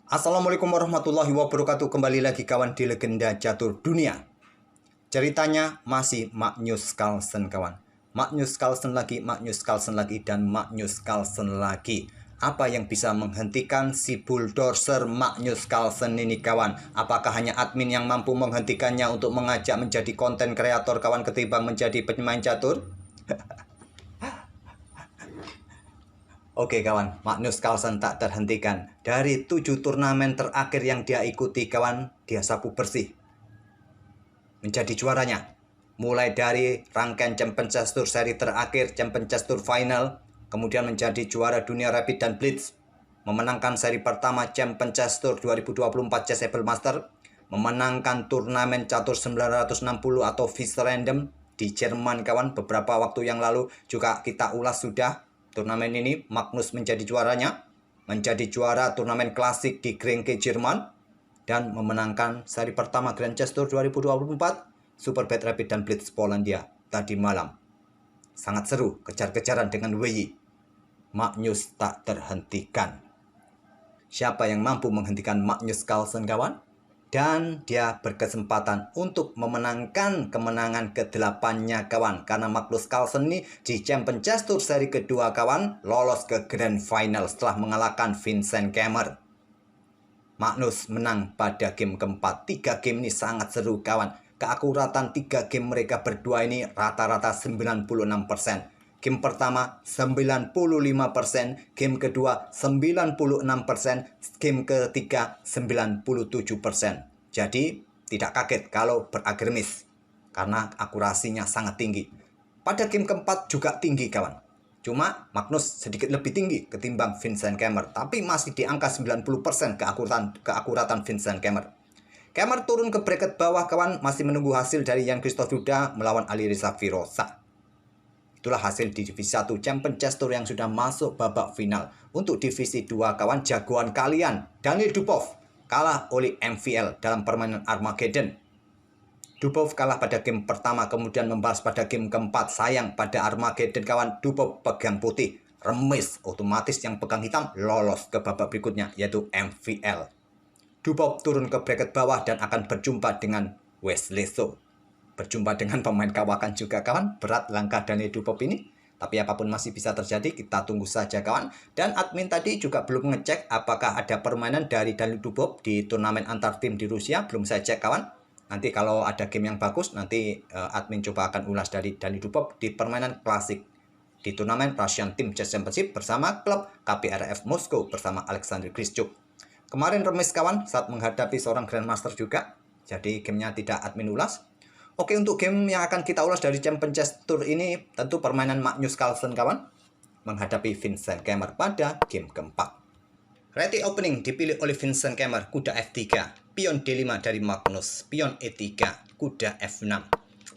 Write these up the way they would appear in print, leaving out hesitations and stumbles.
Assalamualaikum warahmatullahi wabarakatuh. Kembali lagi kawan di Legenda Catur Dunia. Ceritanya masih Magnus Carlsen kawan. Magnus Carlsen lagi, Magnus Carlsen lagi, dan Magnus Carlsen lagi. Apa yang bisa menghentikan si bulldozer Magnus Carlsen ini kawan? Apakah hanya admin yang mampu menghentikannya untuk mengajak menjadi konten kreator kawan ketimbang menjadi pemain catur? Oke kawan, Magnus Carlsen tak terhentikan. Dari 7 turnamen terakhir yang dia ikuti kawan, dia sapu bersih. Menjadi juaranya. Mulai dari rangkaian Champions Tour seri terakhir, Champions Tour final, kemudian menjadi juara dunia Rapid dan Blitz. Memenangkan seri pertama Champions Tour 2024 Chessable Master. Memenangkan turnamen catur 960 atau Vice Random di Jerman kawan. Beberapa waktu yang lalu juga kita ulas sudah. Turnamen ini Magnus menjadi juaranya, menjadi juara turnamen klasik di Grenke Jerman, dan memenangkan seri pertama Grand Chess Tour 2024 Superbad Rapid dan Blitz Polandia tadi malam. Sangat seru, kejar-kejaran dengan Wei. Magnus tak terhentikan. Siapa yang mampu menghentikan Magnus Carlsen kawan? Dan dia berkesempatan untuk memenangkan kemenangan ke-8-nya kawan. Karena Magnus Carlsen ini di Champions Chess Tour seri kedua kawan, lolos ke Grand Final setelah mengalahkan Vincent Kemmer. Magnus menang pada game keempat. 3 game ini sangat seru kawan. Keakuratan 3 game mereka berdua ini rata-rata 96%. Game pertama 95%, game kedua 96%, game ketiga 97%. Jadi tidak kaget kalau berakhir miss karena akurasinya sangat tinggi. Pada game keempat juga tinggi kawan. Cuma Magnus sedikit lebih tinggi ketimbang Vincent Kemmer, tapi masih di angka 90% keakuratan Vincent Kemmer. Kemmer turun ke bracket bawah kawan, masih menunggu hasil dari Jan-Christoph Duda melawan Alireza Firoza. Itulah hasil di Divisi 1 Champions Chess Tour yang sudah masuk babak final. Untuk Divisi 2 kawan, jagoan kalian Daniil Dubov kalah oleh MVL dalam permainan Armageddon. Dubov kalah pada game pertama, kemudian membalas pada game keempat. Sayang pada Armageddon kawan, Dubov pegang putih, remis, otomatis yang pegang hitam lolos ke babak berikutnya yaitu MVL. Dubov turun ke bracket bawah dan akan berjumpa dengan Wesley So. Berjumpa dengan pemain kawakan juga kawan. Berat langkah Daniil Dubov ini, tapi apapun masih bisa terjadi, kita tunggu saja kawan. Dan admin tadi juga belum ngecek apakah ada permainan dari Daniil Dubov di turnamen antar tim di Rusia. Belum saya cek kawan. Nanti kalau ada game yang bagus, nanti admin coba akan ulas dari Daniil Dubov di permainan klasik di turnamen Russian Team Chess Championship bersama klub KPRF Moskow bersama Alexander Grischuk. Kemarin remis kawan saat menghadapi seorang Grandmaster juga. Jadi gamenya tidak admin ulas. Oke, untuk game yang akan kita ulas dari Champions Chess Tour ini tentu permainan Magnus Carlsen kawan menghadapi Vincent Kemmer pada game keempat. Ready opening dipilih oleh Vincent Kemmer, kuda F3, pion D5 dari Magnus, pion E3, kuda F6,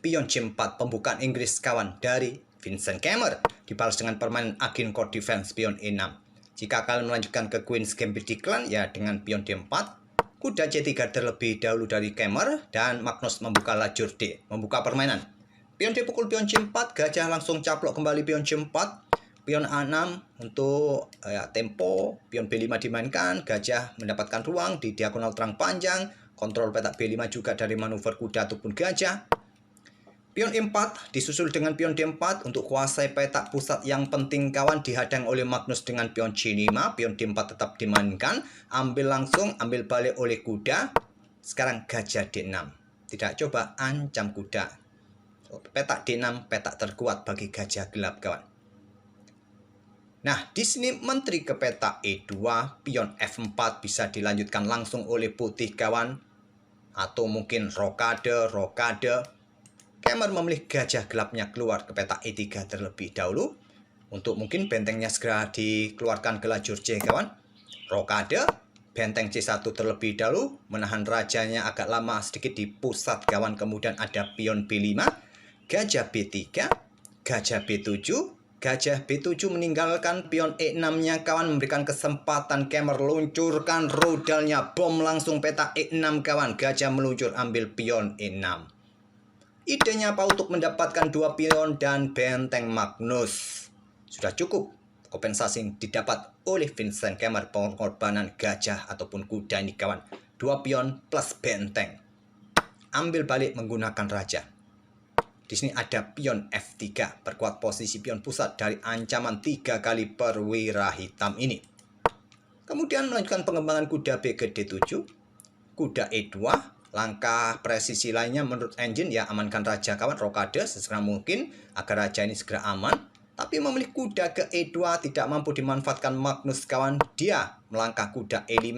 pion C4, pembukaan Inggris kawan dari Vincent Kemmer, dibalas dengan permainan Agin Core Defense, pion E6. Jika kalian melanjutkan ke Queen's Gambit Decline ya dengan pion D4, kuda C3 terlebih dahulu dari Kemmer, dan Magnus membuka lajur D, membuka permainan. Pion D pukul pion C4, gajah langsung caplok kembali pion C4, pion A6 untuk tempo, pion B5 dimainkan, gajah mendapatkan ruang di diagonal terang panjang, kontrol petak B5 juga dari manuver kuda ataupun gajah. Pion E4 disusul dengan pion D4 untuk kuasai petak pusat yang penting kawan, dihadang oleh Magnus dengan pion C5, pion D4 tetap dimainkan, ambil langsung, ambil balik oleh kuda. Sekarang gajah D6, tidak coba ancam kuda. Petak D6 petak terkuat bagi gajah gelap kawan. Nah, di sini menteri ke petak E2, pion F4 bisa dilanjutkan langsung oleh putih kawan, atau mungkin rokade. Kemmer memilih gajah gelapnya keluar ke petak E3 terlebih dahulu. Untuk mungkin bentengnya segera dikeluarkan ke lajur C kawan. Rokade, benteng C1 terlebih dahulu, menahan rajanya agak lama sedikit di pusat kawan. Kemudian ada pion B5, gajah B3, gajah B7, gajah B7 meninggalkan pion E6-nya kawan, memberikan kesempatan Kemmer luncurkan rudalnya, bom langsung petak E6 kawan. Gajah meluncur ambil pion E6. Idenya apa untuk mendapatkan 2 pion dan benteng Magnus? Sudah cukup. Kompensasi yang didapat oleh Vincent Kemmer pengorbanan gajah ataupun kuda ini kawan. 2 pion plus benteng. Ambil balik menggunakan raja. Di sini ada pion F3, perkuat posisi pion pusat dari ancaman 3 kali perwira hitam ini. Kemudian melanjutkan pengembangan kuda B ke D7, kuda E2, langkah presisi lainnya menurut engine ya amankan raja kawan, rokade sesegera mungkin agar raja ini segera aman. Tapi memilih kuda ke E2 tidak mampu dimanfaatkan Magnus kawan, dia melangkah kuda E5,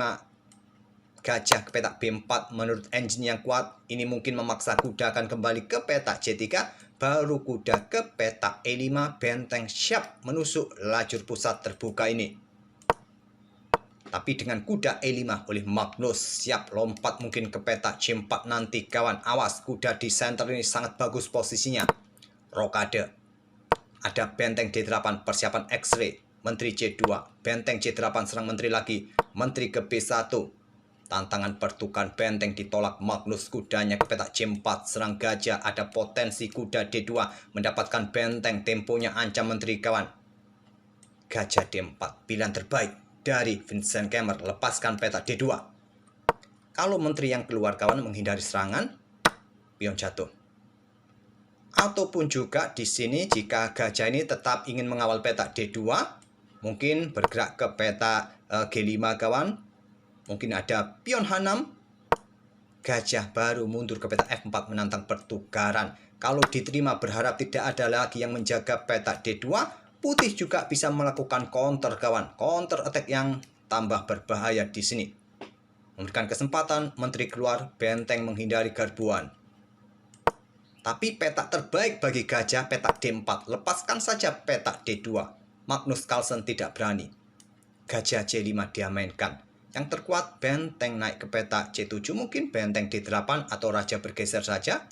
gajah ke petak B4 menurut engine yang kuat. Ini mungkin memaksa kuda akan kembali ke petak C3, baru kuda ke petak E5, benteng siap menusuk lajur pusat terbuka ini. Tapi dengan kuda E5 oleh Magnus, siap lompat mungkin ke petak C4 nanti kawan. Awas, kuda di center ini sangat bagus posisinya. Rokade. Ada benteng D8, persiapan X-ray. Menteri C2, benteng C8 serang menteri lagi. Menteri ke B1. Tantangan pertukaran benteng ditolak Magnus, kudanya ke petak C4, serang gajah. Ada potensi kuda D2 mendapatkan benteng, temponya ancam menteri kawan. Gajah D4, pilihan terbaik dari Vincent Kemmer, lepaskan petak D2. Kalau menteri yang keluar kawan menghindari serangan, pion jatuh. Ataupun juga di sini jika gajah ini tetap ingin mengawal petak D2, mungkin bergerak ke petak G5 kawan. Mungkin ada pion H6, gajah baru mundur ke petak F4 menantang pertukaran. Kalau diterima berharap tidak ada lagi yang menjaga petak D2, putih juga bisa melakukan counter kawan. Counter attack yang tambah berbahaya di sini. Memberikan kesempatan menteri keluar, benteng menghindari garbuan. Tapi petak terbaik bagi gajah petak D4. Lepaskan saja petak D2. Magnus Carlsen tidak berani. Gajah C5 dia mainkan. Yang terkuat benteng naik ke petak C7. Mungkin benteng D8 atau raja bergeser saja.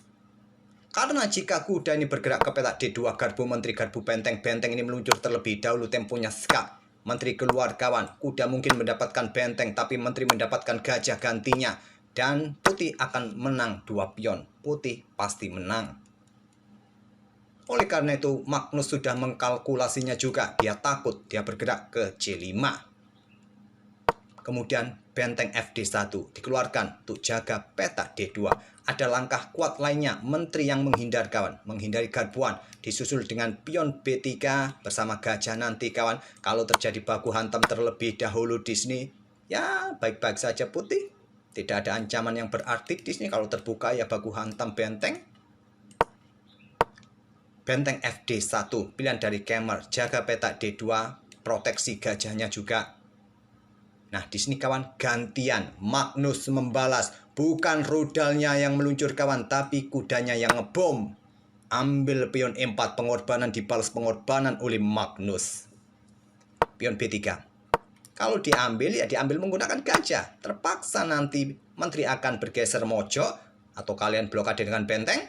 Karena jika kuda ini bergerak ke petak D2, garbu menteri, garbu benteng. Benteng ini meluncur terlebih dahulu, temponya skak. Menteri keluar kawan. Kuda mungkin mendapatkan benteng, tapi menteri mendapatkan gajah gantinya. Dan putih akan menang 2 pion. Putih pasti menang. Oleh karena itu Magnus sudah mengkalkulasinya juga. Dia takut, dia bergerak ke C5. Kemudian benteng FD1 dikeluarkan untuk jaga petak D2. Ada langkah kuat lainnya, menteri yang menghindar kawan, menghindari garbuan. Disusul dengan pion B3 bersama gajah nanti kawan. Kalau terjadi baku hantam terlebih dahulu di sini, ya baik-baik saja putih. Tidak ada ancaman yang berarti di sini. Kalau terbuka ya baku hantam benteng. Benteng FD1, pilihan dari Kemmer, jaga petak D2, proteksi gajahnya juga. Nah, di sini kawan gantian. Magnus membalas, bukan rudalnya yang meluncur kawan, tapi kudanya yang ngebom. Ambil pion E4, pengorbanan dibalas pengorbanan oleh Magnus. Pion B3. Kalau diambil, ya diambil menggunakan gajah. Terpaksa nanti menteri akan bergeser mojok. Atau kalian blokade dengan benteng.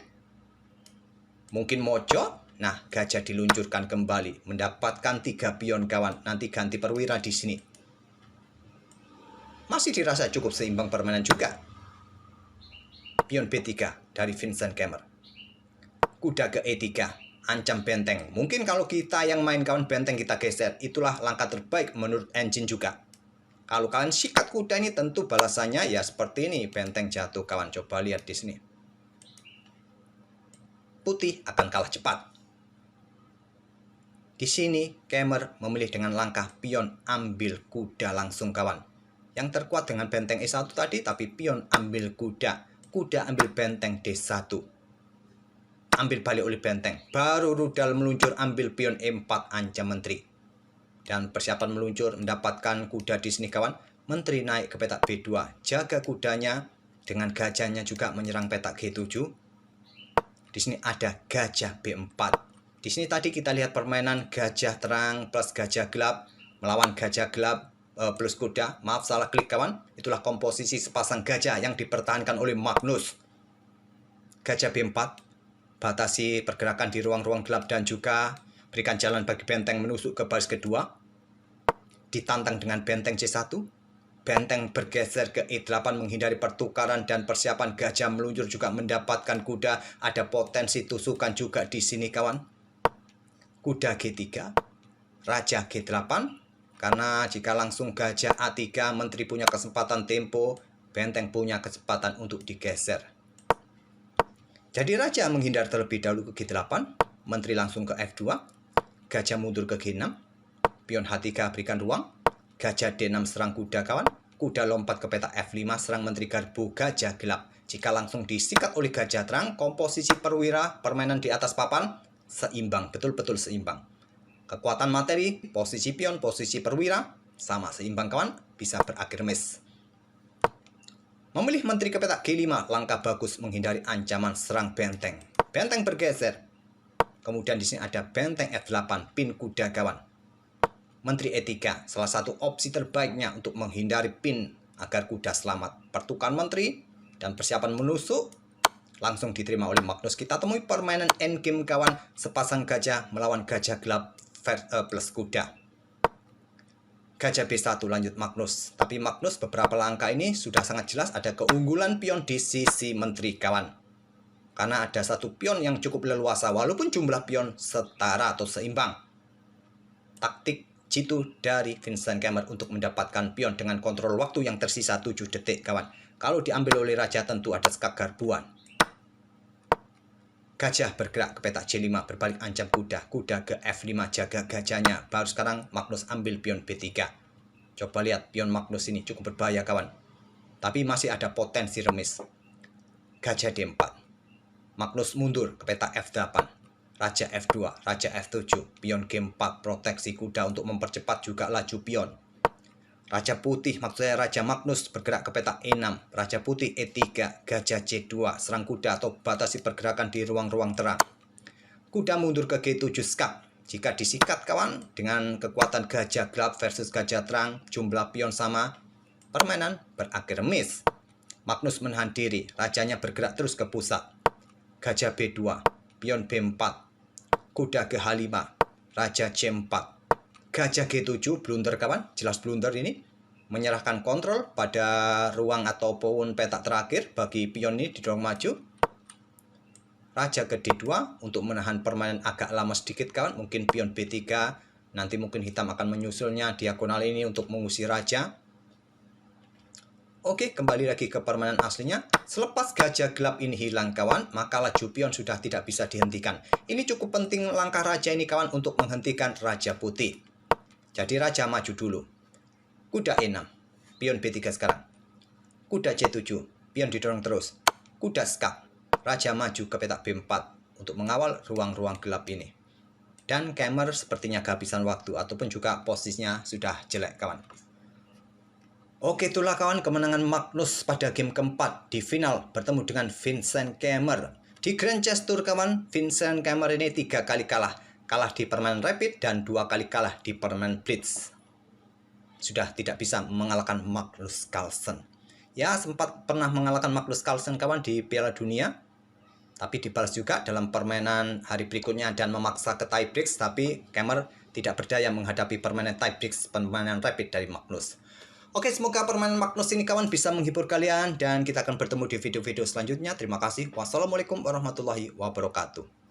Mungkin mojok. Nah, gajah diluncurkan kembali. Mendapatkan 3 pion kawan. Nanti ganti perwira di sini. Masih dirasa cukup seimbang permainan juga. Pion B3 dari Vincent Kemmer. Kuda ke E3. Ancam benteng. Mungkin kalau kita yang main kawan benteng kita geser. Itulah langkah terbaik menurut engine juga. Kalau kalian sikat kuda ini tentu balasannya ya seperti ini. Benteng jatuh kawan. Coba lihat di sini. Putih akan kalah cepat. Di sini Kemmer memilih dengan langkah pion ambil kuda langsung kawan. Yang terkuat dengan benteng E1 tadi, tapi pion ambil kuda. Kuda ambil benteng D1. Ambil balik oleh benteng. Baru rudal meluncur ambil pion E4 ancam menteri. Dan persiapan meluncur mendapatkan kuda di sini kawan. Menteri naik ke petak B2. Jaga kudanya. Dengan gajahnya juga menyerang petak G7. Di sini ada gajah B4. Di sini tadi kita lihat permainan gajah terang plus gajah gelap melawan gajah gelap plus kuda. Maaf salah klik kawan. Itulah komposisi sepasang gajah yang dipertahankan oleh Magnus. Gajah B4. Batasi pergerakan di ruang-ruang gelap dan juga berikan jalan bagi benteng menusuk ke baris kedua. Ditantang dengan benteng C1. Benteng bergeser ke E8 menghindari pertukaran dan persiapan gajah meluncur juga mendapatkan kuda. Ada potensi tusukan juga di sini kawan. Kuda G3. Raja G8, karena jika langsung gajah A3, menteri punya kesempatan tempo, benteng punya kesempatan untuk digeser. Jadi raja menghindar terlebih dahulu ke G8, menteri langsung ke F2, gajah mundur ke G6, pion H3 berikan ruang, gajah D6 serang kuda kawan, kuda lompat ke petak F5 serang menteri garbu, gajah gelap. Jika langsung disikat oleh gajah terang, komposisi perwira, permainan di atas papan, seimbang, betul-betul seimbang. Kekuatan materi, posisi pion, posisi perwira, sama seimbang kawan, bisa berakhir miss. Memilih menteri ke petak G5, langkah bagus menghindari ancaman serang benteng. Benteng bergeser. Kemudian di sini ada benteng F8, pin kuda kawan. Menteri E3, salah satu opsi terbaiknya untuk menghindari pin agar kuda selamat. Pertukaran menteri dan persiapan menusuk langsung diterima oleh Magnus. Kita temui permainan endgame kawan, sepasang gajah melawan gajah gelap plus kuda. Gajah B1 lanjut Magnus. Tapi Magnus beberapa langkah ini sudah sangat jelas ada keunggulan pion di sisi menteri kawan. Karena ada satu pion yang cukup leluasa walaupun jumlah pion setara atau seimbang. Taktik jitu dari Vincent Kemmer untuk mendapatkan pion dengan kontrol waktu yang tersisa 7 detik kawan. Kalau diambil oleh raja tentu ada skak garbuan. Gajah bergerak ke petak J5 berbalik ancam kuda. Kuda ke F5 jaga gajahnya. Baru sekarang Magnus ambil pion B3. Coba lihat pion Magnus ini cukup berbahaya kawan. Tapi masih ada potensi remis. Gajah D4. Magnus mundur ke petak F8. Raja F2, Raja F7. Pion G4 proteksi kuda untuk mempercepat juga laju pion. Raja Putih, maksudnya Raja Magnus bergerak ke petak E6. Raja Putih E3, Gajah C2, serang kuda atau batasi pergerakan di ruang-ruang terang. Kuda mundur ke G7 skak. Jika disikat kawan, dengan kekuatan gajah gelap versus gajah terang, jumlah pion sama, permainan berakhir miss. Magnus menahan diri, rajanya bergerak terus ke pusat. Gajah B2, pion B4, kuda ke H5, Raja C4. Gajah G7, blunder kawan, jelas blunder ini. Menyerahkan kontrol pada ruang ataupun petak terakhir bagi pion ini didorong maju. Raja ke D2 untuk menahan permainan agak lama sedikit kawan, mungkin pion B3. Nanti mungkin hitam akan menyusulnya diagonal ini untuk mengusir raja. Oke, kembali lagi ke permainan aslinya. Selepas gajah gelap ini hilang kawan, maka laju pion sudah tidak bisa dihentikan. Ini cukup penting langkah raja ini kawan untuk menghentikan Raja Putih. Jadi raja maju dulu. Kuda E6. Pion B3 sekarang. Kuda C7. Pion didorong terus. Kuda skak. Raja maju ke petak B4 untuk mengawal ruang-ruang gelap ini. Dan Kemmer sepertinya kehabisan waktu ataupun juga posisinya sudah jelek kawan. Oke, itulah kawan kemenangan Magnus pada game keempat di final bertemu dengan Vincent Kemmer. Di Grand Chess Tour kawan, Vincent Kemmer ini 3 kali kalah. Kalah di permainan rapid dan 2 kali kalah di permainan blitz. Sudah tidak bisa mengalahkan Magnus Carlsen. Ya, sempat pernah mengalahkan Magnus Carlsen kawan di Piala Dunia. Tapi dibalas juga dalam permainan hari berikutnya dan memaksa ke tie breaks. Tapi Kemmer tidak berdaya menghadapi permainan tie breaks, permainan rapid dari Magnus. Oke, semoga permainan Magnus ini kawan bisa menghibur kalian. Dan kita akan bertemu di video-video selanjutnya. Terima kasih. Wassalamualaikum warahmatullahi wabarakatuh.